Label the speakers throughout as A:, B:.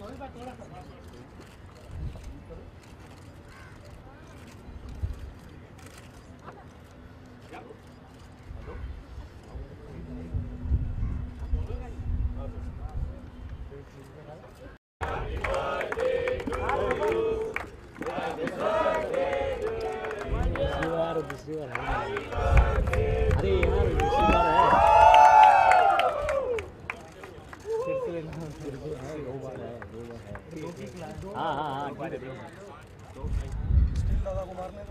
A: दूसरी बार अरे यार दूसरी बार है फिर से लेना फिर से है दो बार है हाँ हाँ हाँ
B: स्टील दादा को मारने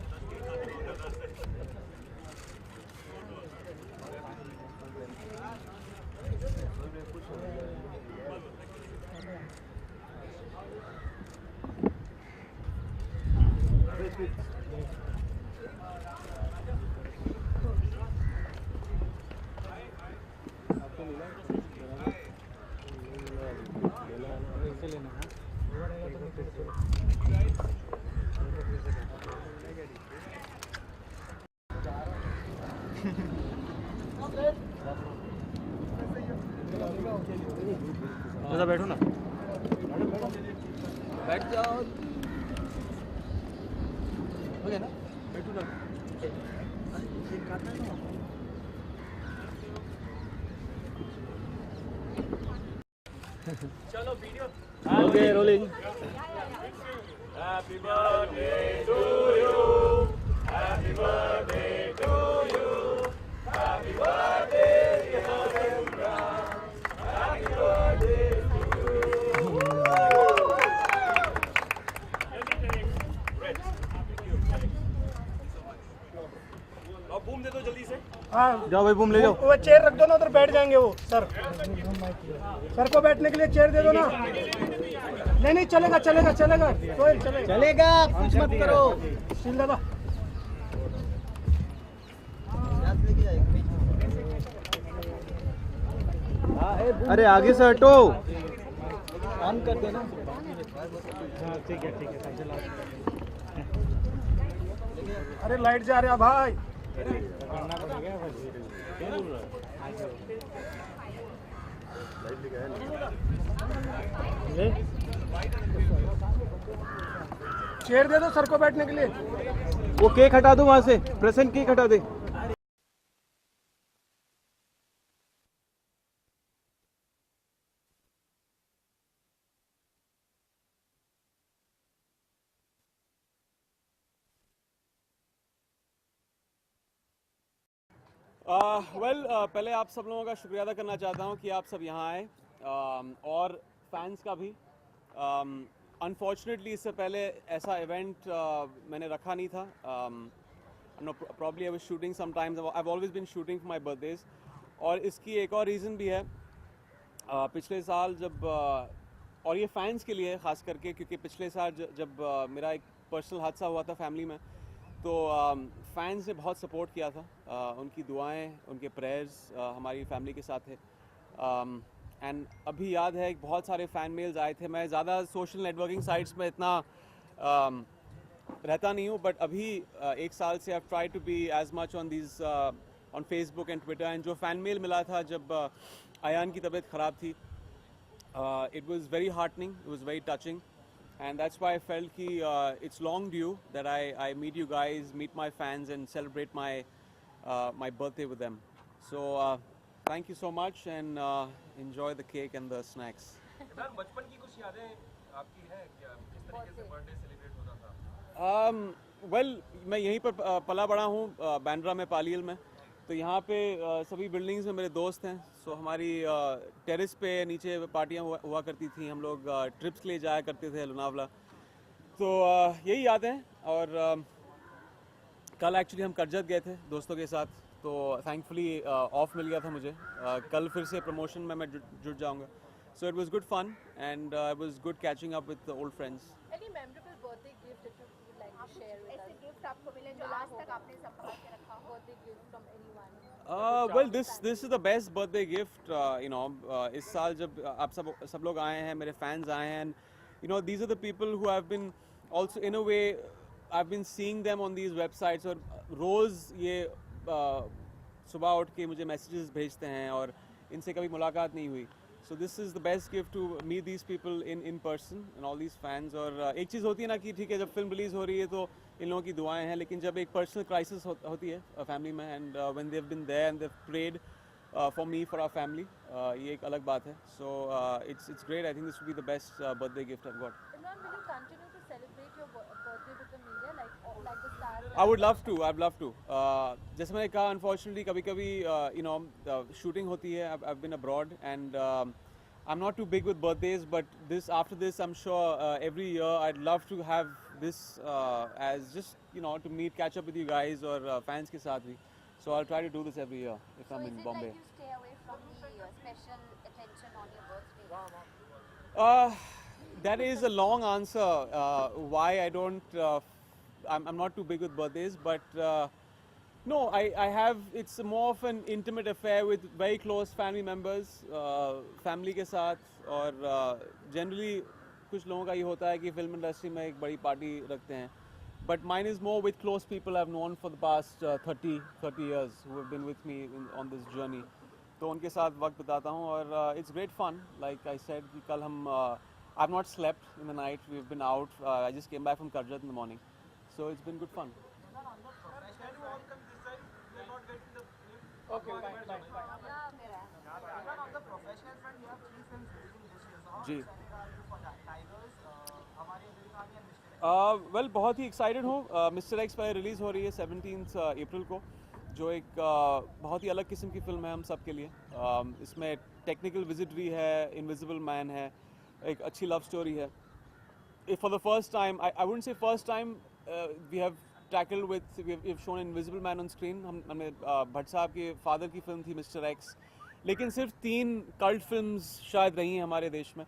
A: तो बैठो ना
B: बैठ जाओ हो गया ना बैठो ना चलो video
A: okay rolling
B: happy birthday to you happy birthday to you happy birthday happy birthday boom दे दो जल्दी से।
C: हाँ
A: जाओ भाई बूम ले जाओ।
C: वो चेयर रख दो ना, उधर बैठ जाएंगे वो सर को बैठने के लिए चेयर दे दो ना। नहीं नहीं चलेगा चलेगा चलेगा सोहेल चलेगा
A: चलेगा कुछ मत करो।
C: सील दादा
A: अरे आगे से हटो ऑन कर देना।
C: हाँ ठीक है चला। अरे लाइट जा रहा भाई। चेयर दे दो सर को बैठने के लिए।
A: वो केक हटा दो वहां से, प्रेजेंट केक हटा दे।
D: पहले आप सब लोगों का शुक्रिया अदा करना चाहता हूं कि आप सब यहाँ आए और फैंस का भी। अनफॉर्चुनेटली इससे पहले ऐसा इवेंट मैंने रखा नहीं था। Probably I was shooting sometimes, I have always been shooting for my birthdays. और इसकी एक और रीज़न भी है। पिछले साल जब और ये फैंस के लिए ख़ास करके, क्योंकि पिछले साल जब मेरा एक पर्सनल हादसा हुआ था फैमिली में, तो फैंस ने बहुत सपोर्ट किया था। उनकी दुआएं, उनके प्रेयर्स हमारी फैमिली के साथ थे। एंड अभी याद है बहुत सारे फ़ैन मेल्स आए थे। मैं ज़्यादा सोशल नेटवर्किंग साइट्स में इतना रहता नहीं हूँ, बट अभी एक साल से I try to be as much on these on Facebook and Twitter. And जो फ़ैन मेल मिला था जब अयान की तबीयत ख़राब थी, it was very heartening, it was very touching, and that's why I felt कि it's long due that I meet you guys, meet my fans and celebrate my birthday with them. So thank you so much and enjoy the cake and the snacks.
B: बचपन की कुछ यादें आपकी हैं क्या, किस तरीके से बर्थडे सेलिब्रेट होता था?
D: Well, मैं यहीं पर पला बड़ा हूँ, बांद्रा में, पालियल में। तो यहाँ पे सभी बिल्डिंग्स में मेरे दोस्त हैं। सो हमारी टेरेस पे नीचे पार्टियाँ हुआ करती थी। हम लोग ट्रिप्स के लिए जाया करते थे लोनावला। तो यही यादें हैं। और कल एक्चुअली हम करजत गए थे दोस्तों के साथ, तो थैंकफुली ऑफ मिल गया था मुझे। कल फिर से प्रमोशन में मैं जुट जाऊँगा। So it was good fun and it was good catching up with old friends.
E: Any memorable birthday gift that you would like to share with us? ऐसे गिफ्ट आपको मिले जो आज तक आपने संभाल के रखा हो? Birthday gift from anyone?
D: Well, this is the best birthday gift. इस साल जब आप सब लोग आए हैं, मेरे fans आए हैं, and these are the people who have been also in a way I've been seeing them on these websites, और रोज़ ये सुबह उठ के मुझे मैसेजेस भेजते हैं और इनसे कभी मुलाकात नहीं हुई। So this is the best gift to meet these people in person and all these fans. और एक चीज़ होती है ना कि ठीक है जब फिल्म रिलीज़ हो रही है तो इन लोगों की दुआएं हैं, लेकिन जब एक पर्सनल क्राइसिस होती है फैमिली में, and when they have been there and they have prayed for me, for our family, ये एक अलग बात है. So it's great. I think this would be the best birthday gift I've got.
E: Imran, will you continue to celebrate your birthday with the media like the stars?
D: I would love to. I'd love to. जैसे मैंने कहा, unfortunately कभी-कभी you know shooting होती है. I've been abroad and I'm not too big with birthdays, but after this I'm sure every year I'd love to have this as just to meet, catch up with you guys or fans के साथ भी. So I'll try to do this every year if I'm in Bombay.
E: So is it like you stay away from the special attention on your birthday?
D: That is a long answer. Why I don't? I'm not too big with birthdays, but no, I have. It's more of an intimate affair with very close family members, family के साथ, और generally कुछ लोगों का ये होता है कि film industry में एक बड़ी party रखते हैं. But mine is more with close people I've known for the past 30 years who have been with me on this journey. तो उनके साथ वक्त बिताता हूँ और it's great fun. Like I said, कि कल हम I've not slept in the night. We've been out. I just came back from Karjat in the morning, so it's been good fun. Ji. Well, बहुत ही excited हूँ. Mister x पर release हो रही है 17 अप्रैल को, जो एक बहुत ही अलग किस्म की फिल्म है हम सब के लिए. इसमें टेक्निकल विजिटरी है, इनविजिबल मैन है, एक अच्छी लव स्टोरी है. For the first time, I wouldn't say first time, we have tackled with, we've shown Invisible Man on screen. हमने भट्ट साहब के फादर की फिल्म थी मिस्टर एक्स, लेकिन सिर्फ 3 कल्ट फिल्म्स शायद रही हैं हमारे देश में.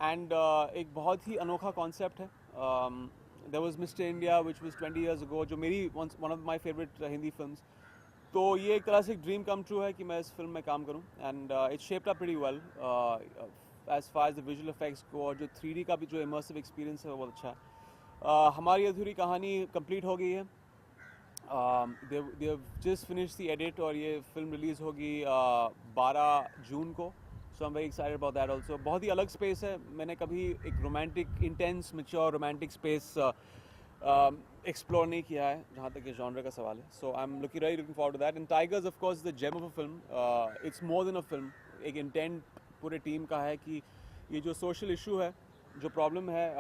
D: एंड एक बहुत ही अनोखा कॉन्सेप्ट है. There was Mr. India, which was 20 years ago, जो मेरी one of my favorite Hindi films. तो ये एक तरह से एक ड्रीम कम ट्रू है कि मैं इस फिल्म में काम करूं. And it's shaped up pretty well as far as the visual effects को, और जो 3D का भी जो इमर्सिव एक्सपीरियंस है वो बहुत अच्छा है. हमारी अधूरी कहानी कंप्लीट हो गई है. They just finish the edit और ये फिल्म रिलीज़ होगी 12 जून को. So I am very excited about that also. बहुत ही अलग स्पेस है. मैंने कभी एक romantic, intense, mature romantic space explore नहीं किया है जहाँ तक ये जॉनर का सवाल है. So I am looking forward to that. And tigers of course the gem of a film. It's more than a film. एक इंटेंट पूरे टीम का है कि ये जो सोशल इशू है, जो प्रॉब्लम है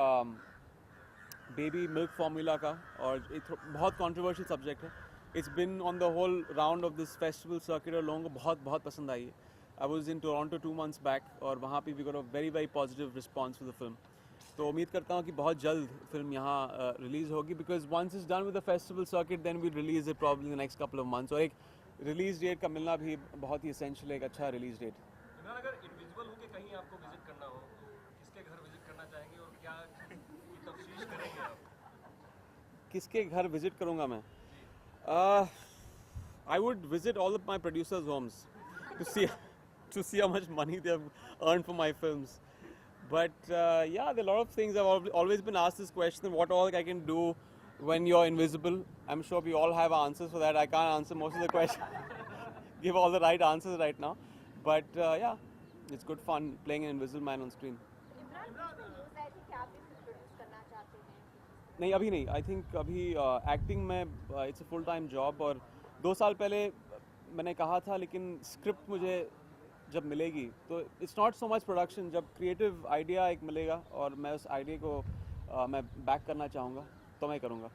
D: बेबी मिल्क फार्मूला का, और एक बहुत कंट्रोवर्शियल सब्जेक्ट है. It's been on the whole round of this festival circuit और लोगों को बहुत पसंद आई है. I was in Toronto 2 months back और वहाँ पे we got a very positive response for the film. तो उम्मीद करता हूँ कि बहुत जल्द फिल्म यहाँ रिलीज़ होगी, because once is done with the festival circuit then we release it probably in the next couple of months. और एक रिलीज़ डेट का मिलना भी बहुत ही एसेंशियल है, एक अच्छा रिलीज़ डेट.
B: अगर इनविजिबल हो के कहीं आपको विजिट करना हो तो किसके घर विजिट करना चाहेंगे और क्या तफ्तीश करेंगे आप?
D: किसके घर विजिट करूँगा मैं? I would visit all of my producers homes to see how much money they have earned for my films. But yeah, there are a lot of things. I've always been asked this question, what all I can do when you're invisible. I'm sure we all have answers for that. I can't answer most of the questions, give all the right answers right now. But yeah, it's good fun playing an invisible man on screen.
E: Imran, इसमें news आई थी कि आप भी produce करना चाहते हैं?
D: नहीं, अभी नहीं. आई थिंक अभी एक्टिंग में it's a full time job, और 2 साल पहले मैंने कहा था, लेकिन स्क्रिप्ट मुझे जब मिलेगी तो it's not so much production. जब क्रिएटिव आइडिया एक मिलेगा और मैं उस आइडिया को मैं बैक करना चाहूँगा तो मैं करूँगा.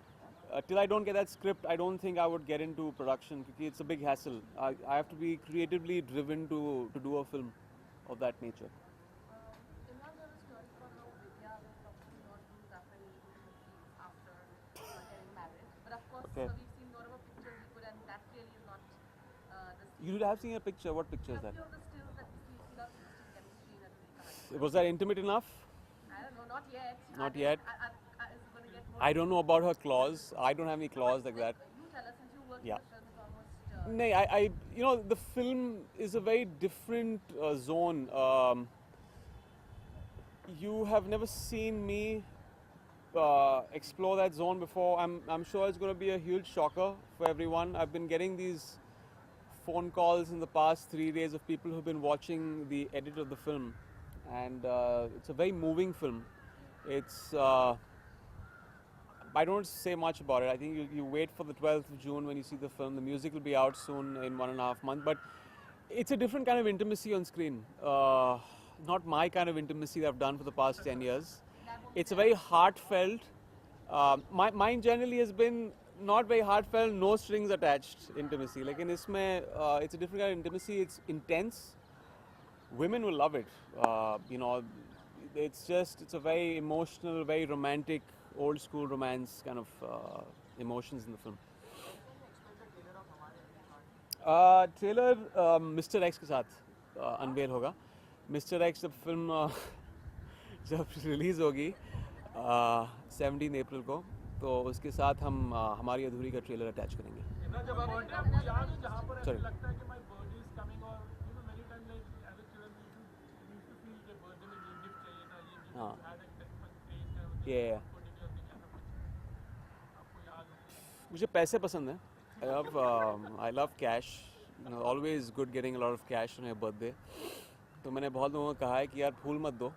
D: Till I don't get that script I don't think I would get into production, क्योंकि it's a big hassle. I have to be creatively driven to do a film of that nature.
E: Imran, there was stories about how Vidya will probably not do that many movies after getting married. But of course,
D: Okay.
E: we've seen more of a picture we put, and that really is not the
D: You have seen a picture. What picture is that?
E: few of the stills that we see in the chemistry in Adhuri Kahani.
D: Was that intimate enough?
E: I don't know, not yet.
D: Not yet.
E: It's going to get more.
D: I don't know about her claws. I don't have any claws like that.
E: You tell us, since you work
D: Yeah.
E: in the film, it's almost.
D: No, you know, the film is a very different zone. You have never seen me explore that zone before. I'm sure it's going to be a huge shocker for everyone. I've been getting these phone calls in the past 3 days of people who've been watching the edit of the film, and it's a very moving film. It's I don't say much about it. I think you wait for the 12th of June when you see the film. The music will be out soon in 1.5 months, but it's a different kind of intimacy on screen. Not my kind of intimacy that I've done for the past 10 years. It's a very heartfelt. Mine generally has been not very heartfelt, no strings attached intimacy. Like in isme, it's a different kind of intimacy. It's intense. Women will love it. It's a very emotional, very romantic, old school romance kind of emotions in the film. Trailer mister x के साथ unwell होगा. Mister x जब film जब release होगी 17 अप्रैल को, तो उसके साथ हम हमारी अधूरी का ट्रेलर अटैच करेंगे. Sorry. हाँ. Yeah. मुझे पैसे पसंद हैं. I love cash. Always good getting a lot of cash on your birthday. तो मैंने बहुत लोगों को कहा है कि यार फूल मत दो,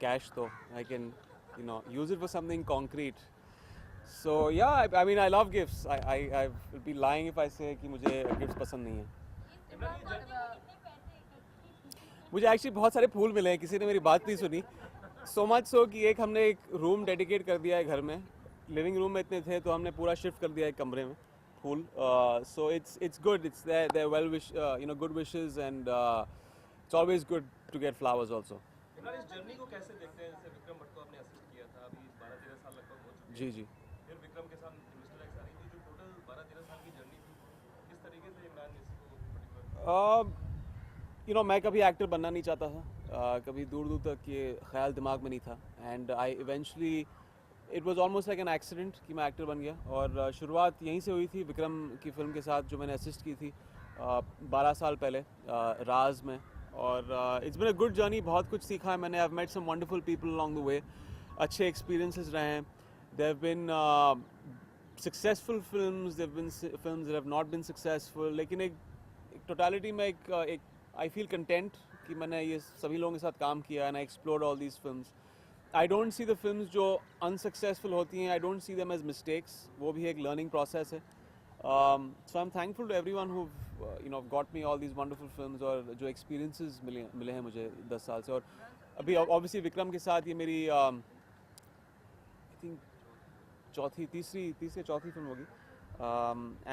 D: cash दो. I can, use it for something concrete. So yeah, I mean I love gifts. I will be lying if I say कि मुझे gifts पसंद नहीं है. मुझे actually बहुत सारे फूल मिले हैं, किसी ने मेरी बात नहीं सुनी. So much so कि हमने एक रूम डेडिकेट कर दिया है घर में. लिविंग रूम में इतने थे तो हमने पूरा शिफ्ट कर दिया है कमरे में. Cool. So it's good. It's they're good wishes, and it's always good to get flowers also.
B: Imran, इस जर्नी को कैसे देखते हैं? जैसे विक्रम भट्ट को आपने असिस्ट किया था, अभी 12-13 साल लगभग हो चुके हैं.
D: जी.
B: फिर विक्रम के साथ मिस्टर एक्स आ रही थी, जो टोटल 12-13 साल की जर्नी थी. किस तरीके से इमरान इसको पर्टिकुलर?
D: मैं कभी एक्टर बनना नहीं चाहता था. कभी दूर दूर तक ये ख्याल दिमाग में नहीं था. And I eventually it was almost like an accident कि मैं एक्टर बन गया. और शुरुआत यहीं से हुई थी विक्रम की फ़िल्म के साथ जो मैंने असिस्ट की थी 12 साल पहले राज में. और it's been a good journey. बहुत कुछ सीखा है मैंने. I have met some wonderful people along the way. अच्छे एक्सपीरियंसेस रहे हैं. There have been successful films, there have been films that have not been successful. लेकिन एक टोटलिटी में एक आई फील कंटेंट कि मैंने ये सभी लोगों के साथ काम किया and I explored all these films. I don't see the films जो unsuccessful होती हैं, I don't see them as mistakes. वो भी एक learning process है. So I'm thankful to everyone who've got me all these wonderful films और जो experiences मिले हैं मुझे 10 साल से. और अभी obviously विक्रम के साथ ये मेरी I think तीसरी चौथी फिल्म होगी.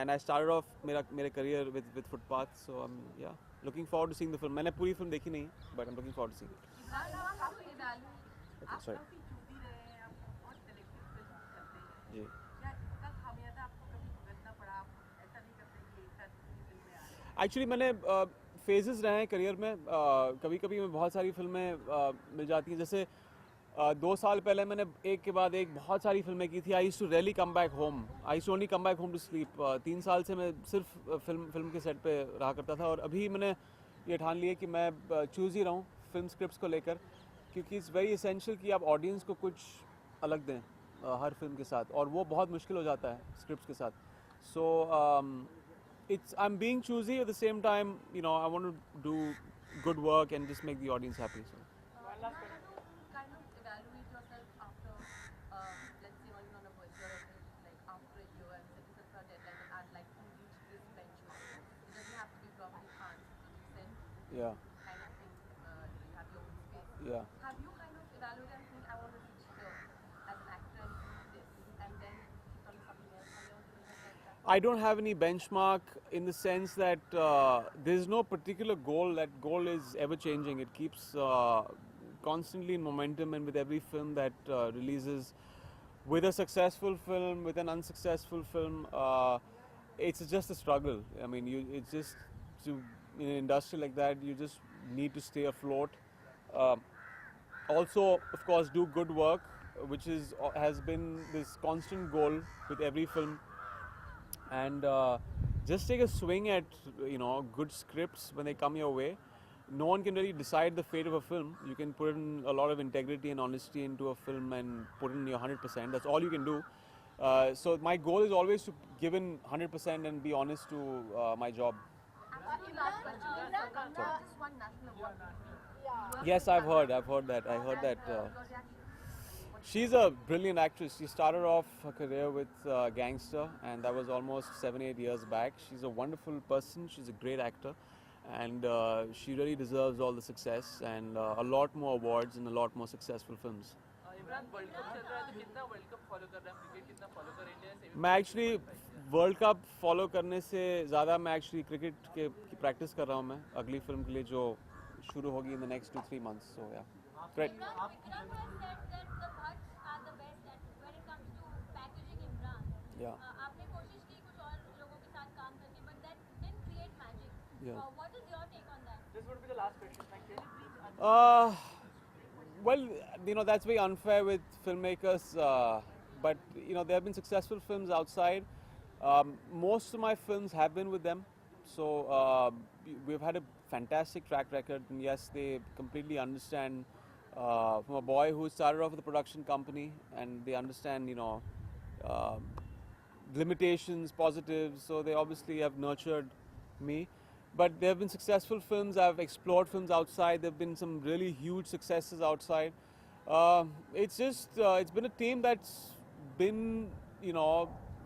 D: And I started off मेरे career with Footpath. So I'm looking forward to seeing the film. मैंने पूरी फिल्म देखी नहीं, but I'm looking forward to seeing it. Sorry. जी. एक्चुअली मैंने फेजेस रहे हैं करियर में. कभी कभी मैं बहुत सारी फिल्में मिल जाती हैं. जैसे 2 साल पहले मैंने एक के बाद एक बहुत सारी फिल्में की थी. I used to really come back home. I used to only come back home to sleep. 3 साल से मैं सिर्फ फिल्म के सेट पे रहा करता था. और अभी मैंने ये ठान लिया कि मैं चूज़ ही रहूँ फिल्म स्क्रिप्ट्स को लेकर, क्योंकि इट्स वेरी एसेंशियल कि आप ऑडियंस को कुछ अलग दें हर फिल्म के साथ, और वो बहुत मुश्किल हो जाता है स्क्रिप्ट्स के साथ. So I am being choosy at the same time. I want to do good work and just make the audience happy.
E: Kind of evaluate yourself after, let's say, on a virtual, like after a year and set yourself a deadline and I'd like to reach this benchmark. It doesn't have to be probably 100%.
D: Yeah.
E: Kind of thing. You have your own space.
D: Yeah.
E: Have you kind of evaluated and think I want to reach here as an actor and do this, and then keep on something else? Have you ever given yourself that?
D: I don't have any benchmark in the sense that there's no particular goal. That goal is ever changing. It keeps constantly in momentum, and with every film that releases, with a successful film, with an unsuccessful film, it's just a struggle. I mean, it's just in an industry like that, you just need to stay afloat. Also, of course, do good work, which has been this constant goal with every film. And just take a swing at good scripts when they come your way. No one can really decide the fate of a film. You can put in a lot of integrity and honesty into a film and put in your 100%. That's all you can do. So my goal is always to give in 100% and be honest to my job.
E: Last question. Kanna just won national award.
D: Yes, I've heard that. I heard that. She's a brilliant actress. She started off her career with Gangster, and that was almost 7-8 years back. She's a wonderful person. She's a great actor, and she really deserves all the success and a lot more awards and a lot more successful films.
F: Imran world cup चल रहा है तो कितना world cup follow कर रहा है cricket कितना follow कर इंडिया से
D: मैं एक्चुअली वर्ल्ड कप फॉलो करने से ज़्यादा मैं एक्चुअली क्रिकेट की प्रैक्टिस कर रहा हूँ मैं अगली फिल्म के लिए जो शुरू होगी इन the next 2-3 months. So yeah, great.
G: Vikram has said that the Bhatts are the best at when it comes to packaging Imran.
D: Yeah.
G: आपने कोशिश की कुछ और लोगों के साथ काम करके, but that didn't create magic.
D: Yeah.
G: What is your take on that?
F: This would be the last question. Thank you.
D: Well, that's very unfair with filmmakers, but there have been successful films outside. Most of my films have been with them, so we've had a fantastic track record. And yes, they completely understand. From a boy who started off with a production company, and they understand, limitations, positives. So they obviously have nurtured me. But there have been successful films. I've explored films outside. There have been some really huge successes outside. It's been a team that's been,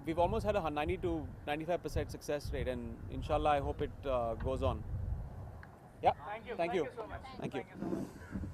D: we've almost had a 90 to 95% success rate, and inshallah, I hope it goes on. Yeah.
F: Thank you.
D: Thank you.
F: So much.
D: Thank you.
F: So much.